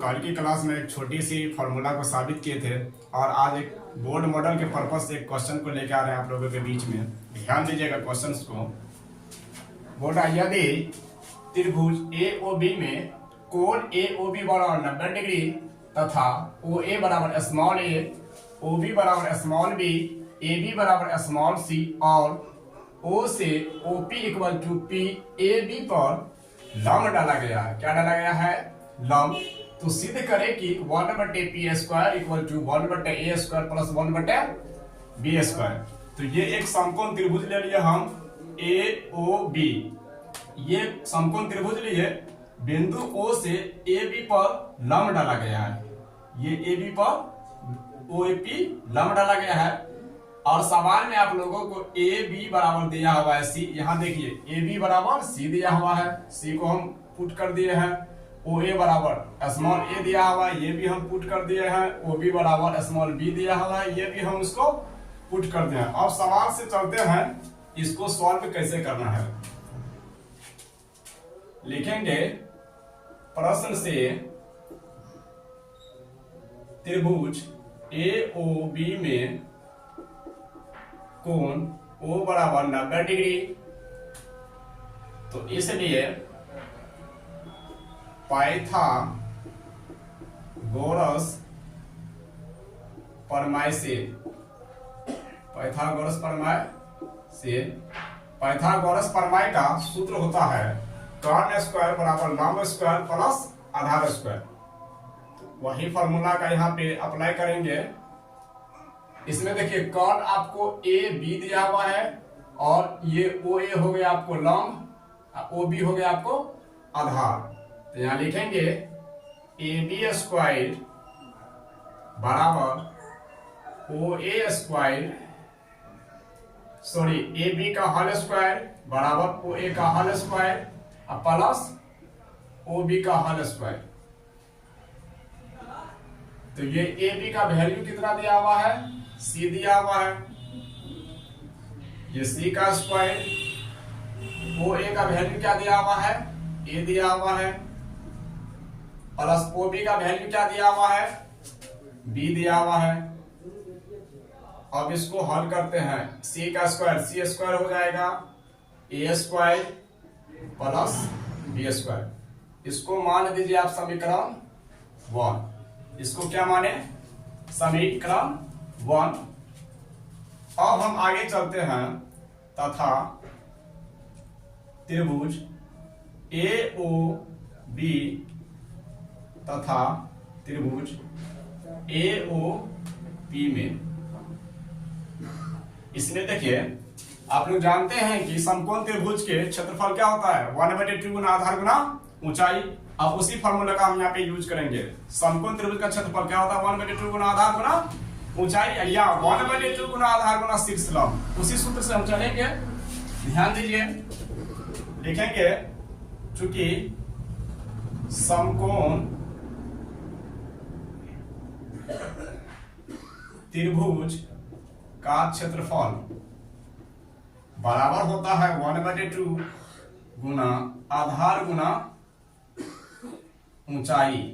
कल की क्लास में एक छोटी सी फार्मूला को साबित किए थे और आज एक बोर्ड मॉडल के पर्पज से एक क्वेश्चन को लेकर आ रहे हैं आप लोगों के बीच में। ध्यान दीजिएगा क्वेश्चंस को। बोला यदि त्रिभुज ए ओ बी में कोण ए ओ बी बराबर 90 डिग्री तथा ओ ए बराबर स्मॉल ए, ओ बी बराबर स्मॉल बी, ए बी बराबर स्मॉल सी और ओ से O P equal to P A B पर लंब डाला गया है। क्या डाला गया है? लंब। तो सिद्ध करें कि 1/p² equal to 1/a² plus 1/b²। तो ये एक समकोण त्रिभुज ले लिए हम AOB। ये समकोण त्रिभुज लिए बिंदु O से AB पर लंब डाला गया है। ये AB पर OP लंब डाला गया है और सवाल में आप लोगों को AB बराबर दिया हुआ है C। यहाँ देखिए AB बराबर C दिया हुआ है, C को हम पुट कर दिए हैं। OA बराबर स्मॉल a दिया हुआ है, ये भी हम पुट कर दिए हैं। OB बराबर स्मॉल b दिया हुआ है, ये भी हम इसको पुट कर दिए हैं। अब सवाल से चलते हैं, इसको सॉल्व कैसे करना है। लिखेंगे प्रश्न से त्रिभुज AOB में कोण O बराबर 90 डिग्री। तो इसलिए पाइथागोरस प्रमेय से पाइथागोरस प्रमेय का सूत्र होता है कर्ण स्क्वायर बराबर लंब स्क्वायर प्लस आधार स्क्वायर। वही फॉर्मूला का यहाँ पे अप्लाई करेंगे। इसमें देखिए कर्ण आपको ए बी दिया हुआ है और ये ओ ए हो गया आपको लंब, ओ बी हो गया आपको आधार। तो यहाँ लिखेंगे AB² बराबर AB का होल स्क्वायर बराबर OA का होल स्क्वायर प्लस OB का होल स्क्वायर। तो ये AB का वैल्यू कितना दिया हुआ है? C दिया हुआ है। ये C का स्क्वायर, OA का वैल्यू क्या दिया हुआ है? A दिया हुआ है प्लस OB का वैल्यू क्या दिया हुआ है? B दिया हुआ है। अब इसको हल करते हैं। C का स्क्वायर C² हो जाएगा, A² प्लस B²। इसको मान दीजिए आप समीकरण 1। इसको क्या माने? समीकरण 1। अब हम आगे चलते हैं तथा त्रिभुज AOB तथा त्रिभुज AOP में। इसमें देखिए आप लोग जानते हैं कि समकोण त्रिभुज के क्षेत्रफल क्या होता है? 1/2 गुना आधार गुना ऊंचाई। अब उसी फॉर्मूला का हम यहाँ पे यूज करेंगे। समकोण त्रिभुज का क्षेत्रफल क्या होता है? 1/2 गुना आधार गुना ऊंचाई या 1/2 गुना आधार गुना शीर्ष लंब। उसी सूत्र से हम चलेंगे। ध्यान दीजिए, लिखेंगे चूंकि समकोण त्रिभुज का क्षेत्रफल बराबर होता है 1/2 गुना आधार गुना ऊंचाई।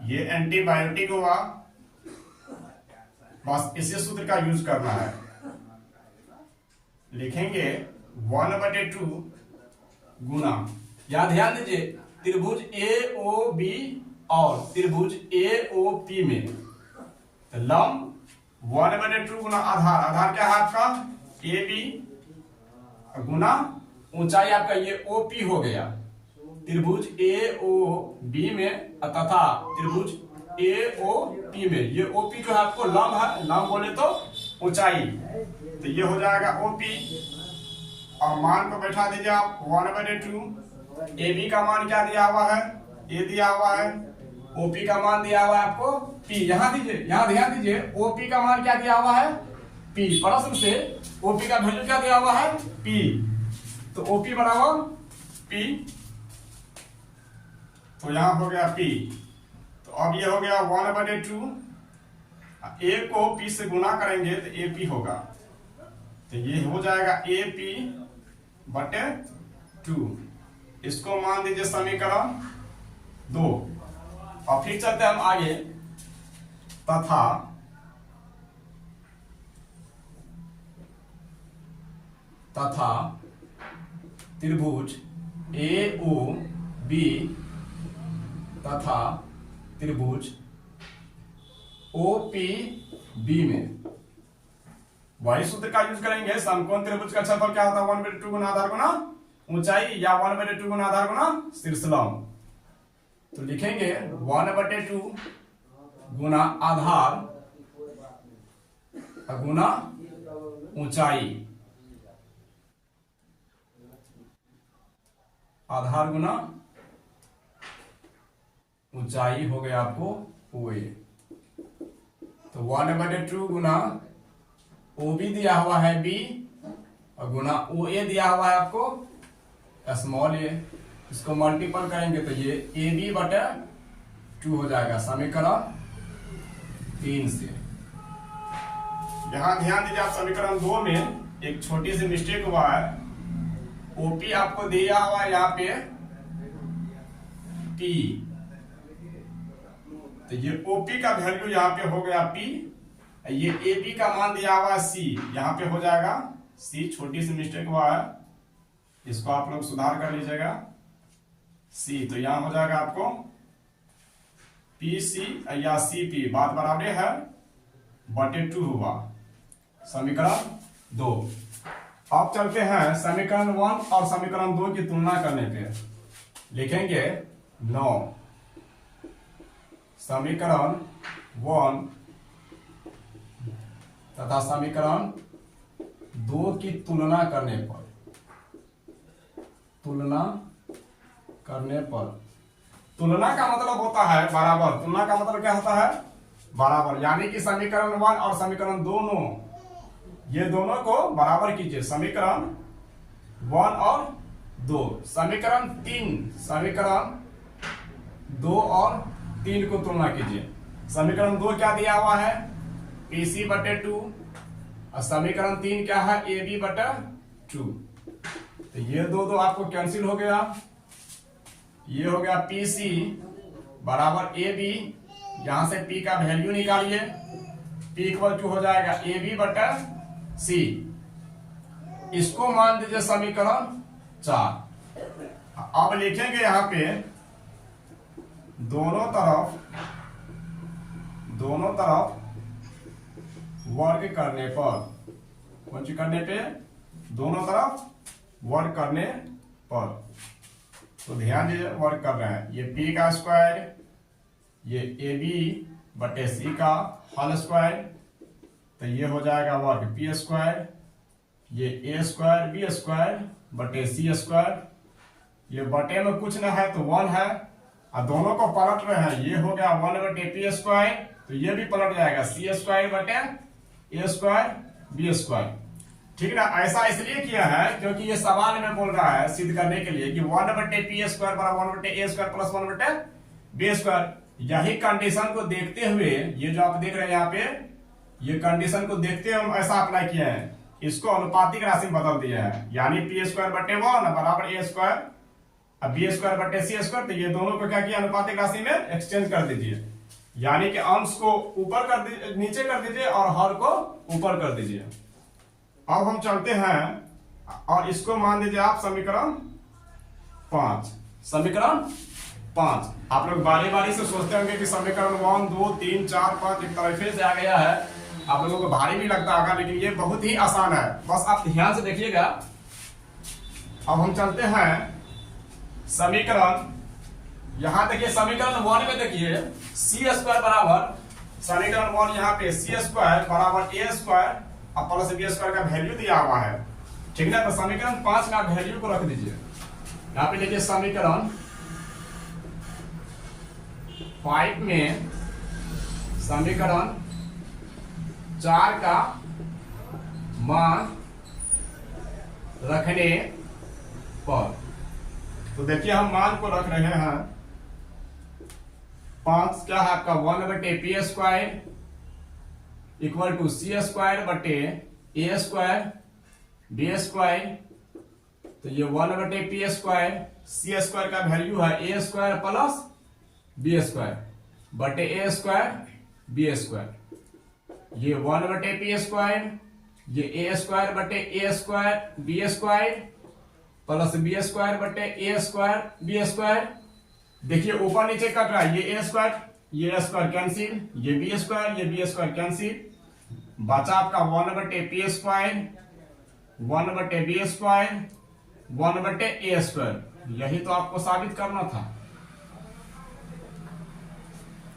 ये एंटीबायोटिक हुआ, बस इसी सूत्र का यूज करना है। लिखेंगे 1/2 गुना, यहां ध्यान दीजिए त्रिभुज AOB और त्रिभुज AOP में तो लंब 1/2 गुना आधार, आधार क्या है आपका? AB गुना ऊंचाई आपका ये OP हो गया। त्रिभुज AOB में तथा त्रिभुज AOP में ये OP जो है आपको लंब है, लंब बोले तो ऊंचाई। तो ये हो जाएगा OP और मान को बैठा दीजिए आप 1/2। AB का मान क्या दिया हुआ है? A दिया हुआ है। OP का मान दिया हुआ है आपको P। यहाँ दीजिए, यहाँ ध्यान दीजिए OP का मान क्या दिया हुआ है? P। प्रश्न से OP का वैल्यू क्या दिया हुआ है? P। तो OP बराबर P। तो यहाँ हो गया P। तो अब ये हो गया 1/2। A को P से गुना करेंगे तो AP होगा। तो ये हो जाएगा AP/2। इसको मान दीजिए समीकरण 2। और फिर चलते हम आगे, तथा त्रिभुज AOB तथा त्रिभुज OPB में वही सूत्र का यूज करेंगे। समकोण त्रिभुज का क्षेत्रफल क्या होता है? 1/2 गुना आधार गुना ऊंचाई, या 1/2 गुना आधार गुना शीर्षलंब। तो लिखेंगे 1/2 गुना आधार गुना ऊंचाई, आधार गुना ऊंचाई हो गया आपको OA। तो 1/2 गुना OB दिया हुआ है B और गुना OA दिया हुआ है आपको स्मॉल a। इसको मल्टीपल करेंगे तो ये AB/2 हो जाएगा समीकरण 3 से। यहां ध्यान दीजिए आप, समीकरण 2 में एक छोटी सी मिस्टेक हुआ है। OP आपको दिया हुआ है यहाँ पे P, तो ये OP का वैल्यू यहाँ पे हो गया P, ये AB का मान दिया हुआ है C, यहाँ पे हो जाएगा C। छोटी सी मिस्टेक हुआ है, इसको आप लोग सुधार कर लीजिएगा। C तो यहाँ हो जाएगा आपको PC या CP, बात बराबर है, बटे 2 हुआ समीकरण 2। अब चलते हैं समीकरण 1 और समीकरण 2 की तुलना करने पे। लिखेंगे 9 समीकरण 1 तथा समीकरण 2 की तुलना करने पर, तुलना का मतलब होता है बराबर। तुलना का मतलब क्या होता है? बराबर, यानी कि समीकरण 1 और समीकरण दोनों, ये दोनों को बराबर कीजिए। समीकरण 1 और 2, समीकरण 2 और 3 को तुलना कीजिए। समीकरण 2 क्या दिया हुआ है? PC/2 और समीकरण 3 क्या है? AB/2। तो ये दो आपको कैंसिल हो गया, ये हो गया PC बराबर AB, यहां से P का वैल्यू निकालिए, P = हो जाएगा AB/C। इसको मान दीजिए समीकरण 4। अब लिखेंगे यहां पे दोनों तरफ वर्ग करने पर, कौन सी करने पे? दोनों तरफ वर्ग करने पर। तो ध्यान दीजिए वर्ग कर रहे हैं, ये P का स्क्वायर, ये AB/C का होल स्क्वायर, तो ये हो जाएगा वर्ग P², ये A² B²/C²। ये बटे में कुछ ना है तो 1 है, और दोनों को पलट रहे हैं, ये हो गया 1/P², तो ये भी पलट जाएगा C²/A²B²। ठीक ना? ऐसा इसलिए किया है क्योंकि ये सवाल में बोल रहा है सिद्ध करने के लिए कि 1/P² बराबर 1/A² प्लस 1/B²। यही कंडीशन को देखते हुए, ये जो आप देख रहे हैं यहाँ पे, ये कंडीशन को देखते हुए हम ऐसा अप्लाई किया है, इसको अनुपातिक राशि में बदल दिया है। यानी P²/1 बराबर A² अब B²/C²। तो ये दोनों को क्या किया? अनुपातिक राशि में एक्सचेंज कर दीजिए, यानी कि अंश को ऊपर कर दीजिए, नीचे कर दीजिए, और हर को ऊपर कर दीजिए। अब हम चलते हैं और इसको मान दीजिए आप समीकरण 5। समीकरण 5 आप लोग बारी बारी से सोचते होंगे कि समीकरण 1 2 3 4 5 एक तरफे से आ गया है, आप लोगों को भारी भी लगता होगा, लेकिन ये बहुत ही आसान है, बस आप ध्यान से देखिएगा। अब हम चलते हैं समीकरण, यहां देखिए समीकरण 1 में देखिए C² बराबर, समीकरण 1 यहाँ पे C² बराबर A² और प्लस B² का वैल्यू दिया हुआ है। ठीक है, तो समीकरण 5 का वैल्यू को रख दीजिए। यहाँ पे देखिए समीकरण 5 में समीकरण 4 का मान रखने पर, तो देखिए हम मान को रख रहे हैं 5 क्या है आपका 1/P² equal to C²/A² B²। तो ये 1/P², C² का वैल्यू है A² प्लस बी स्क्वायर बटे ए स्क्वायर बी स्क्वायर, ये 1 बटे पी स्क्वायर, ये ए स्क्वायर बटे A square B square plus B square बटे ए स्क्वायर बी स्क्वायर। देखिए ऊपर नीचे कट रहा है, ये स्क्वायर कैंसिल, ये बी स्क्वायर कैंसिल, बचा आपका 1 बटे पी स्क्वायर 1 बटे बी स्क्वायर 1 बटे ए स्क्वायर। यही तो आपको साबित करना था।